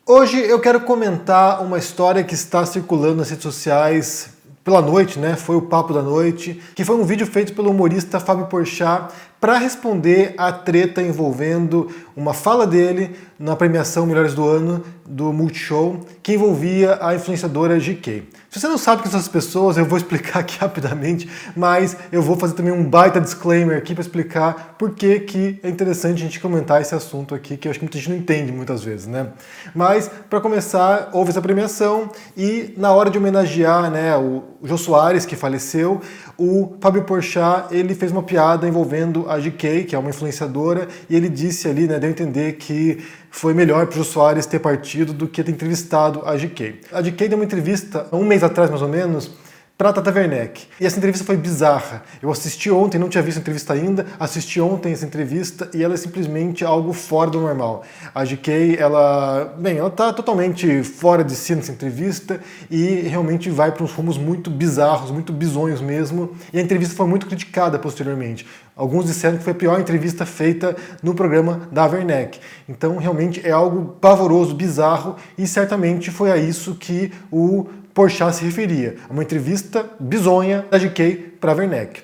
Hoje eu quero comentar uma história que está circulando nas redes sociais pela noite, né? Foi o papo da noite, que foi um vídeo feito pelo humorista Fábio Porchat para responder à treta envolvendo uma fala dele na premiação Melhores do Ano do Multishow, que envolvia a influenciadora GK. Se você não sabe quem são essas pessoas, eu vou explicar aqui rapidamente, mas eu vou fazer também um baita disclaimer aqui para explicar por que é interessante a gente comentar esse assunto aqui, que eu acho que muita gente não entende muitas vezes, né? Mas, para começar, houve essa premiação e na hora de homenagear, né, o Jô Soares, que faleceu, o Fábio Porchat, ele fez uma piada envolvendo a GK, que é uma influenciadora, e ele disse ali, né, deu a entender que foi melhor para o Jô Soares ter partido do que ter entrevistado a GK. A GK deu uma entrevista, um mês atrás mais ou menos, para Tata Werneck. E essa entrevista foi bizarra. Eu assisti ontem, não tinha visto a entrevista ainda, assisti ontem essa entrevista e ela é simplesmente algo fora do normal. A GK, ela tá totalmente fora de si nessa entrevista e realmente vai para uns rumos muito bizarros, muito bizonhos mesmo. E a entrevista foi muito criticada posteriormente. Alguns disseram que foi a pior entrevista feita no programa da Werneck. Então, realmente é algo pavoroso, bizarro e certamente foi a isso que o Porchat se referia, a uma entrevista bizonha da GK para a Werneck.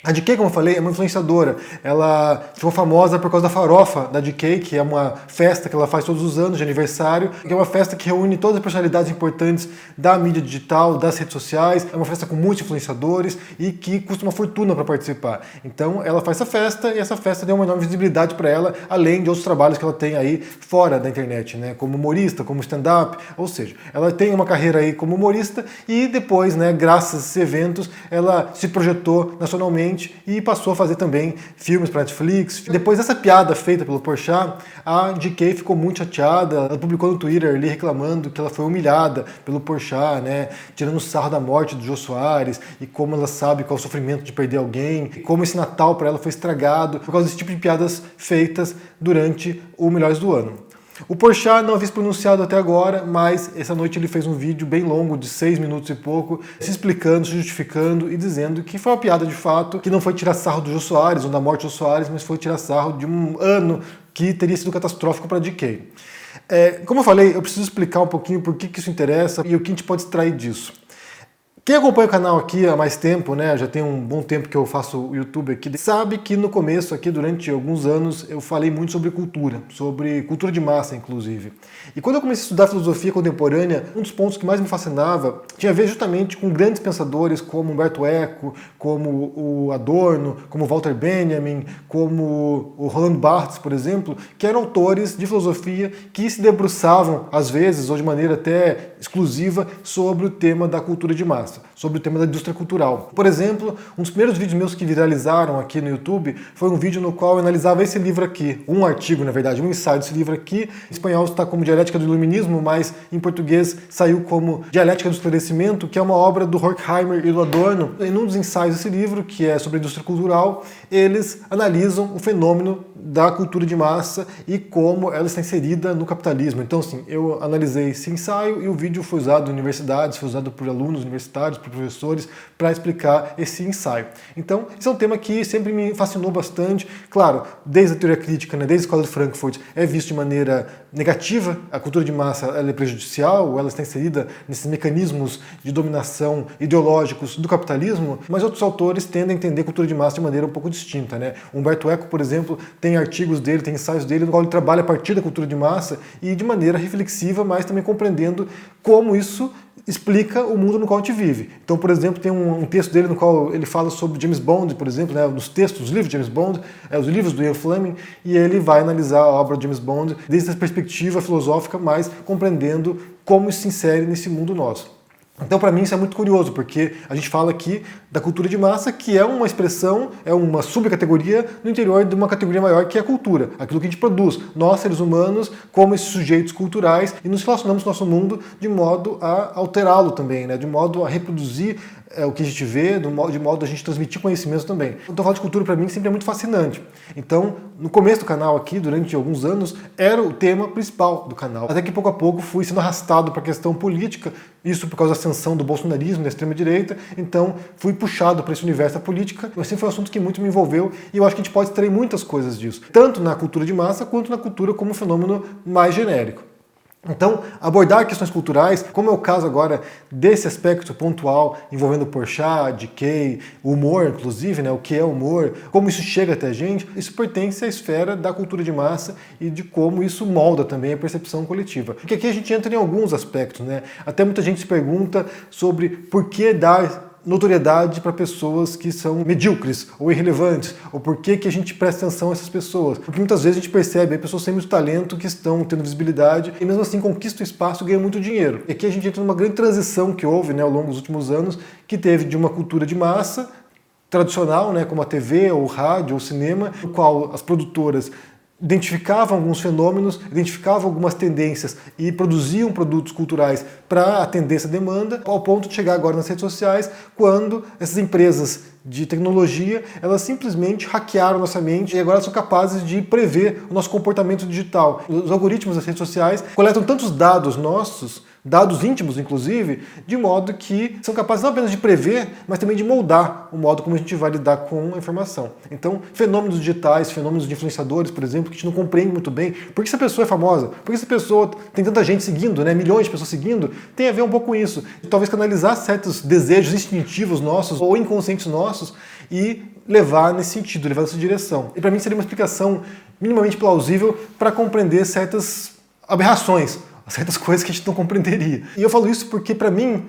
A GK, como eu falei, é uma influenciadora. Ela ficou famosa por causa da farofa da GK, que é uma festa que ela faz todos os anos de aniversário, que é uma festa que reúne todas as personalidades importantes da mídia digital, das redes sociais. É uma festa com muitos influenciadores e que custa uma fortuna para participar. Então ela faz essa festa e essa festa deu uma enorme visibilidade para ela, além de outros trabalhos que ela tem aí fora da internet, né? Como humorista, como stand-up, ou seja, ela tem uma carreira aí como humorista e depois, né, graças a esses eventos, ela se projetou nacionalmente e passou a fazer também filmes para Netflix. Depois dessa piada feita pelo Porchat, a GK ficou muito chateada. Ela publicou no Twitter ali reclamando que ela foi humilhada pelo Porchat, né, tirando sarro da morte do Jô Soares e como ela sabe qual é o sofrimento de perder alguém, e como esse Natal para ela foi estragado por causa desse tipo de piadas feitas durante o Melhores do Ano. O Porchat não havia se pronunciado até agora, mas essa noite ele fez um vídeo bem longo, de 6 minutos e pouco, se explicando, se justificando e dizendo que foi uma piada de fato, que não foi tirar sarro do Jô Soares ou da morte do Jô Soares, mas foi tirar sarro de um ano que teria sido catastrófico para a GK. Como eu falei, eu preciso explicar um pouquinho por que isso interessa e o que a gente pode extrair disso. Quem acompanha o canal aqui há mais tempo, né, já tem um bom tempo que eu faço o YouTube aqui, sabe que no começo aqui, durante alguns anos, eu falei muito sobre cultura de massa, inclusive. E quando eu comecei a estudar filosofia contemporânea, um dos pontos que mais me fascinava tinha a ver justamente com grandes pensadores como Umberto Eco, como o Adorno, como Walter Benjamin, como o Roland Barthes, por exemplo, que eram autores de filosofia que se debruçavam, às vezes, ou de maneira até exclusiva, sobre o tema da cultura de massa, sobre o tema da indústria cultural. Por exemplo, um dos primeiros vídeos meus que viralizaram aqui no YouTube foi um vídeo no qual eu analisava esse livro aqui, um artigo, na verdade, um ensaio desse livro aqui. Em espanhol está como Dialética do Iluminismo, mas em português saiu como Dialética do Esclarecimento, que é uma obra do Horkheimer e do Adorno. Em um dos ensaios desse livro, que é sobre a indústria cultural, eles analisam o fenômeno da cultura de massa e como ela está inserida no capitalismo. Então, assim, eu analisei esse ensaio e o vídeo foi usado em universidades, foi usado por alunos universitários, por professores, para explicar esse ensaio. Então, esse é um tema que sempre me fascinou bastante. Claro, desde a teoria crítica, né, desde a escola de Frankfurt, é visto de maneira negativa. A cultura de massa ela é prejudicial, ela está inserida nesses mecanismos de dominação ideológicos do capitalismo, mas outros autores tendem a entender a cultura de massa de maneira um pouco distinta, né? Humberto Eco, por exemplo, tem artigos dele, tem ensaios dele, no qual ele trabalha a partir da cultura de massa e de maneira reflexiva, mas também compreendendo como isso explica o mundo no qual a gente vive. Então, por exemplo, tem um texto dele no qual ele fala sobre James Bond, por exemplo, né, nos textos, os livros de James Bond, os livros do Ian Fleming, e ele vai analisar a obra de James Bond desde essa perspectiva filosófica, mas compreendendo como isso se insere nesse mundo nosso. Então, para mim, isso é muito curioso, porque a gente fala aqui da cultura de massa, que é uma expressão, é uma subcategoria no interior de uma categoria maior, que é a cultura, aquilo que a gente produz. Nós, seres humanos, como esses sujeitos culturais, e nos relacionamos com o nosso mundo de modo a alterá-lo também, né? De modo a reproduzir o que a gente vê, de modo a gente transmitir conhecimento também. Então, falar de cultura, para mim, sempre é muito fascinante. Então, no começo do canal aqui, durante alguns anos, era o tema principal do canal. Até que, pouco a pouco, fui sendo arrastado para a questão política, isso por causa da ascensão do bolsonarismo, da extrema-direita, então fui puxado para esse universo da política, mas sempre foi um assunto que muito me envolveu e eu acho que a gente pode extrair muitas coisas disso, tanto na cultura de massa quanto na cultura como um fenômeno mais genérico. Então, abordar questões culturais, como é o caso agora desse aspecto pontual envolvendo Porchat, DK, humor, inclusive, né, o que é humor, como isso chega até a gente, isso pertence à esfera da cultura de massa e de como isso molda também a percepção coletiva. Porque aqui a gente entra em alguns aspectos, né? Até muita gente se pergunta sobre por que dar notoriedade para pessoas que são medíocres ou irrelevantes, ou por que a gente presta atenção a essas pessoas. Porque muitas vezes a gente percebe pessoas sem muito talento que estão tendo visibilidade e mesmo assim conquistam espaço e ganham muito dinheiro. E aqui a gente entra numa grande transição que houve, né, ao longo dos últimos anos, que teve de uma cultura de massa tradicional, né, como a TV, ou o rádio, ou o cinema, no qual as produtoras identificavam alguns fenômenos, identificavam algumas tendências e produziam produtos culturais para atender essa demanda, ao ponto de chegar agora nas redes sociais, quando essas empresas de tecnologia, elas simplesmente hackearam nossa mente e agora são capazes de prever o nosso comportamento digital. Os algoritmos das redes sociais coletam tantos dados nossos, dados íntimos inclusive, de modo que são capazes não apenas de prever, mas também de moldar o modo como a gente vai lidar com a informação. Então, fenômenos digitais, fenômenos de influenciadores, por exemplo, que a gente não compreende muito bem. Por que essa pessoa é famosa? Por que essa pessoa tem tanta gente seguindo, né? Milhões de pessoas seguindo? Tem a ver um pouco com isso. De talvez canalizar certos desejos instintivos nossos ou inconscientes nossos e levar nesse sentido, levar nessa direção. E para mim seria uma explicação minimamente plausível para compreender certas aberrações, certas coisas que a gente não compreenderia. E eu falo isso porque, para mim,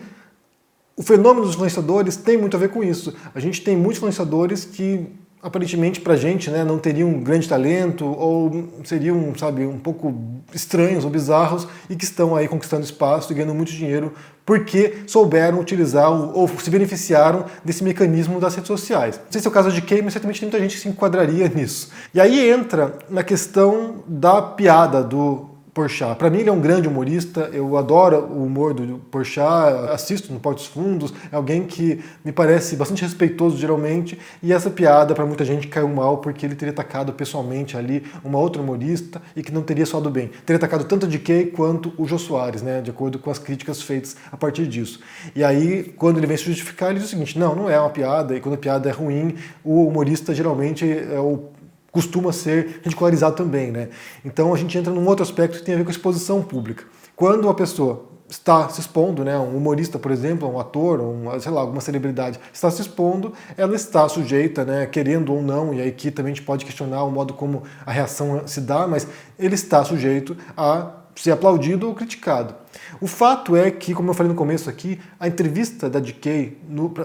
o fenômeno dos influenciadores tem muito a ver com isso. A gente tem muitos influenciadores que, aparentemente, pra gente, né, não teriam um grande talento ou seriam, sabe, um pouco estranhos ou bizarros e que estão aí conquistando espaço e ganhando muito dinheiro porque souberam utilizar ou se beneficiaram desse mecanismo das redes sociais. Não sei se é o caso de quem, mas certamente tem muita gente que se enquadraria nisso. E aí entra na questão da piada do Porchat. Para mim ele é um grande humorista, eu adoro o humor do Porchat, assisto no Porta dos Fundos, é alguém que me parece bastante respeitoso geralmente, e essa piada para muita gente caiu mal porque ele teria atacado pessoalmente ali uma outra humorista e que não teria soado bem. Teria atacado tanto a DK quanto o Jô Soares, né, de acordo com as críticas feitas a partir disso. E aí, quando ele vem se justificar, ele diz o seguinte: não é uma piada, e quando a piada é ruim, o humorista geralmente costuma ser ridicularizado também, né? Então a gente entra num outro aspecto que tem a ver com a exposição pública. Quando uma pessoa está se expondo, né, um humorista, por exemplo, um ator, sei lá, alguma celebridade está se expondo, ela está sujeita, né, querendo ou não, e aí aqui também a gente pode questionar o modo como a reação se dá, mas ele está sujeito a ser aplaudido ou criticado. O fato é que, como eu falei no começo aqui, a entrevista da DK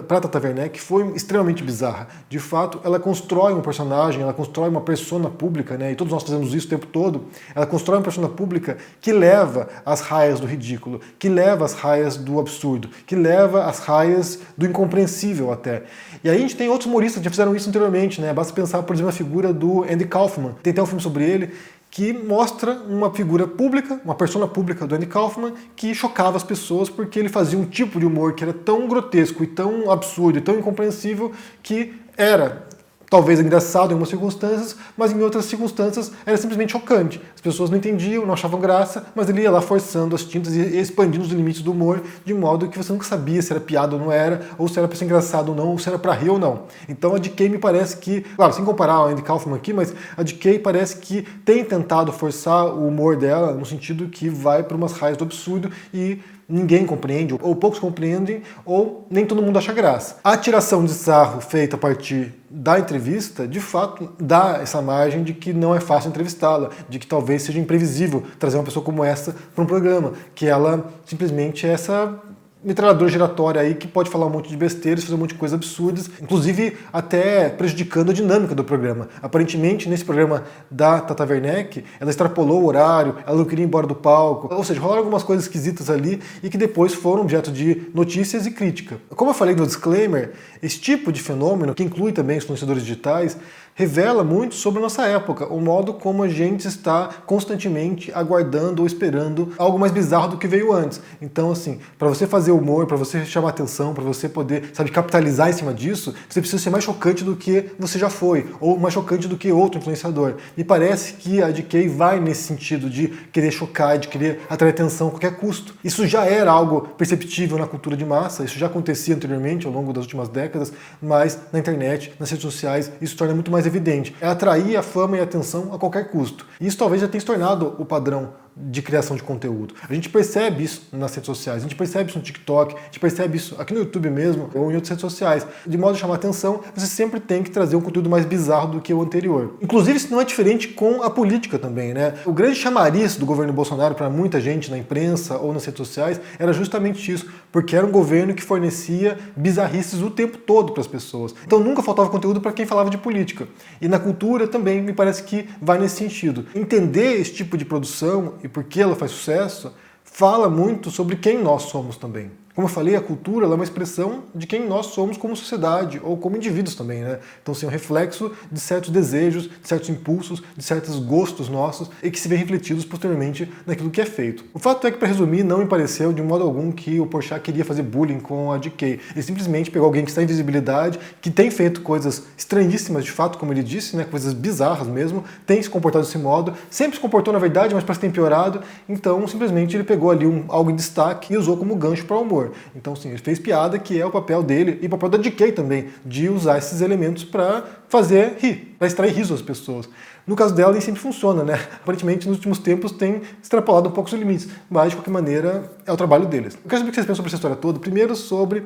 para Tata Werneck foi extremamente bizarra. De fato, ela constrói um personagem, ela constrói uma persona pública, né, e todos nós fazemos isso o tempo todo, ela constrói uma persona pública que leva às raias do ridículo, que leva às raias do absurdo, que leva às raias do incompreensível até. E aí a gente tem outros humoristas que já fizeram isso anteriormente, né? Basta pensar, por exemplo, na figura do Andy Kaufman. Tem até um filme sobre ele, que mostra uma figura pública, uma persona pública do Andy Kaufman, que chocava as pessoas porque ele fazia um tipo de humor que era tão grotesco e tão absurdo e tão incompreensível que era talvez engraçado em algumas circunstâncias, mas em outras circunstâncias era simplesmente chocante. As pessoas não entendiam, não achavam graça, mas ele ia lá forçando as tintas e expandindo os limites do humor, de modo que você nunca sabia se era piada ou não era, ou se era pra ser engraçado ou não, ou se era pra rir ou não. Então a DK me parece que, claro, sem comparar a Andy Kaufman aqui, mas a DK parece que tem tentado forçar o humor dela no sentido que vai para umas raias do absurdo e ninguém compreende, ou poucos compreendem, ou nem todo mundo acha graça. A tiração de sarro feita a partir da entrevista, de fato, dá essa margem de que não é fácil entrevistá-la, de que talvez seja imprevisível trazer uma pessoa como essa para um programa, que ela simplesmente é essa metralhadora giratória aí que pode falar um monte de besteiras, fazer um monte de coisas absurdas, inclusive até prejudicando a dinâmica do programa. Aparentemente, nesse programa da Tata Werneck, ela extrapolou o horário, ela não queria ir embora do palco, ou seja, rolaram algumas coisas esquisitas ali e que depois foram objeto de notícias e crítica. Como eu falei no disclaimer, esse tipo de fenômeno, que inclui também os influenciadores digitais, revela muito sobre a nossa época, o modo como a gente está constantemente aguardando ou esperando algo mais bizarro do que veio antes. Então, assim, para você fazer humor, para você chamar atenção, para você poder, sabe, capitalizar em cima disso, você precisa ser mais chocante do que você já foi, ou mais chocante do que outro influenciador. Me parece que a DK vai nesse sentido de querer chocar, de querer atrair atenção a qualquer custo. Isso já era algo perceptível na cultura de massa, isso já acontecia anteriormente, ao longo das últimas décadas, mas na internet, nas redes sociais, isso torna muito mais evidente. É atrair a fama e a atenção a qualquer custo. E isso talvez já tenha se tornado o padrão de criação de conteúdo. A gente percebe isso nas redes sociais, a gente percebe isso no TikTok, a gente percebe isso aqui no YouTube mesmo ou em outras redes sociais. De modo a chamar atenção, você sempre tem que trazer um conteúdo mais bizarro do que o anterior. Inclusive, isso não é diferente com a política também, né? O grande chamariz do governo Bolsonaro para muita gente na imprensa ou nas redes sociais era justamente isso, porque era um governo que fornecia bizarrices o tempo todo para as pessoas. Então nunca faltava conteúdo para quem falava de política. E na cultura também me parece que vai nesse sentido. Entender esse tipo de produção e por que ela faz sucesso fala muito sobre quem nós somos também. Como eu falei, a cultura ela é uma expressão de quem nós somos como sociedade, ou como indivíduos também, né? Então, assim, é um reflexo de certos desejos, de certos impulsos, de certos gostos nossos, e que se vê refletidos posteriormente naquilo que é feito. O fato é que, para resumir, não me pareceu de modo algum que o Porchat queria fazer bullying com a DK. Ele simplesmente pegou alguém que está em visibilidade, que tem feito coisas estranhíssimas, de fato, como ele disse, né? Coisas bizarras mesmo, tem se comportado desse modo, sempre se comportou na verdade, mas parece que tem piorado, então, simplesmente, ele pegou ali algo em destaque e usou como gancho para o humor. Então, sim, ele fez piada, que é o papel dele, e o papel da DK também, de usar esses elementos para fazer rir, para extrair riso das pessoas. No caso dela, nem sempre funciona, né? Aparentemente, nos últimos tempos, tem extrapolado um pouco os limites, mas, de qualquer maneira, é o trabalho deles. Eu quero saber o que vocês pensam sobre essa história toda. Primeiro, sobre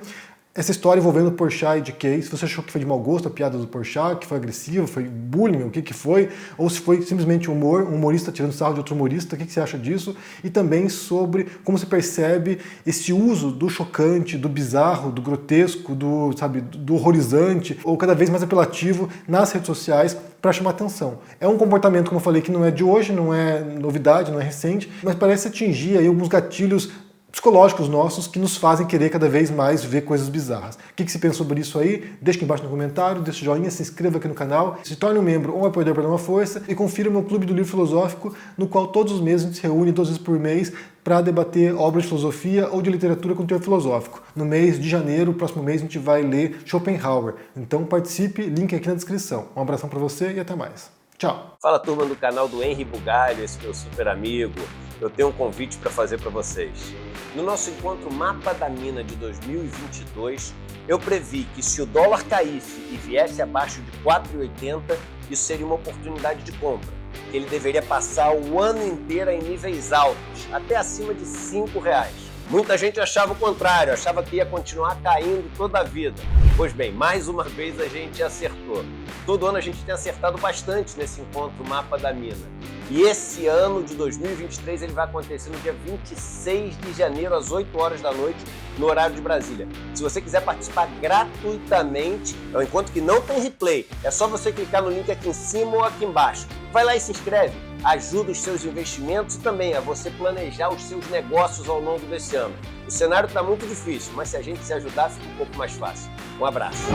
essa história envolvendo Porchat e DK, se você achou que foi de mau gosto a piada do Porchat, que foi agressiva, foi bullying, o que foi, ou se foi simplesmente humor, um humorista tirando sarro de outro humorista, o que você acha disso? E também sobre como se percebe esse uso do chocante, do bizarro, do grotesco, do horrorizante, ou cada vez mais apelativo nas redes sociais para chamar atenção. É um comportamento, como eu falei, que não é de hoje, não é novidade, não é recente, mas parece atingir aí alguns gatilhos psicológicos nossos que nos fazem querer cada vez mais ver coisas bizarras. O que você pensa sobre isso aí? Deixa aqui embaixo no comentário, deixa o joinha, se inscreva aqui no canal, se torne um membro ou um apoiador para dar uma força e confira o meu Clube do Livro Filosófico, no qual todos os meses a gente se reúne 2 vezes por mês para debater obras de filosofia ou de literatura com teor filosófico. No mês de janeiro, próximo mês, a gente vai ler Schopenhauer. Então participe, link aqui na descrição. Um abração para você e até mais. Tchau! Fala, turma do canal do Henry Bugalho, esse meu super amigo. Eu tenho um convite para fazer para vocês. No nosso encontro Mapa da Mina de 2022, eu previ que se o dólar caísse e viesse abaixo de 4,80, isso seria uma oportunidade de compra. Ele deveria passar o ano inteiro em níveis altos, até acima de R$5. Muita gente achava o contrário, achava que ia continuar caindo toda a vida. Pois bem, mais uma vez a gente acertou. Todo ano a gente tem acertado bastante nesse encontro Mapa da Mina. E esse ano de 2023 ele vai acontecer no dia 26 de janeiro, às 8 horas da noite, no horário de Brasília. Se você quiser participar gratuitamente, é um encontro que não tem replay. É só você clicar no link aqui em cima ou aqui embaixo. Vai lá e se inscreve. Ajuda os seus investimentos e também a você planejar os seus negócios ao longo desse ano. O cenário está muito difícil, mas se a gente se ajudar, fica um pouco mais fácil. Um abraço.